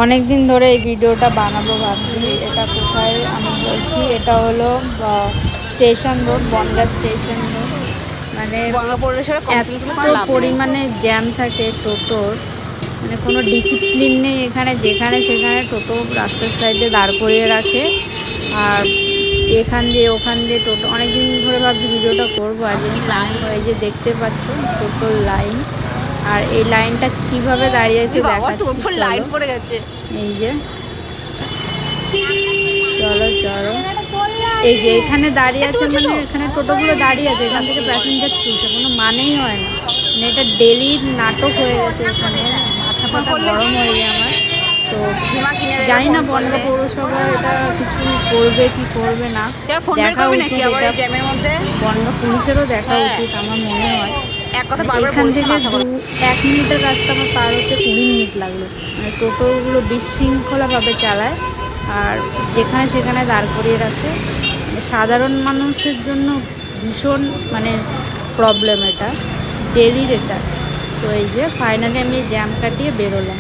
অনেক দিন ধরে এই ভিডিওটা বানাবো ভাবছি। এটা কোথায় আমি বলছি, এটা হলো station road, Bongaon station road. মানে এত পরিমাণে জ্যাম থাকে টোটোর, মানে কোনো ডিসিপ্লিন নেই এখানে। যেখানে সেখানে টোটো রাস্তার সাইডে দাঁড় করিয়ে রাখে। আর এখান দিয়ে ওখান দিয়ে টোটো, অনেক দিন ধরে ভাবছি ভিডিওটা করবো। আজ এই যে দেখতে পাচ্ছ টোটোর লাইন, আর এই লাইনটা কিভাবে দাঁড়িয়েছে দেখাচ্ছি, লাইন পড়ে গেছে। এই যে চলো চলো, এই যে এখানে দাঁড়িয়ে আছে, মানে এখানে টোটোগুলো দাঁড়িয়ে আছে, এখান থেকে প্যাসেঞ্জার তুলছে, কোনো মানেই হয় না। মানে এটা ডেলির নাটক হয়ে গেছে এখানে। মাথা ফাথা গরম হয়ে যায় আমার। তো জানি না বনগাঁ পৌরসভা এটা কিছু করবে কি করবে না, দেখা উচিত। বনগাঁ পুলিশেরও দেখা উচিত আমার মনে হয়। এখান থেকে 1 মিনিটের রাস্তা আমার পার হতে 20 মিনিট লাগলো। মানে টোটোগুলো বিশৃঙ্খলাভাবে চালায়, আর যেখানে সেখানে দাঁড় করিয়ে রাখে। সাধারণ মানুষের জন্য ভীষণ মানে প্রবলেম এটা, ডেলির এটা। তো এই যে ফাইনালি আমি জ্যাম কাটিয়ে বেরোলাম।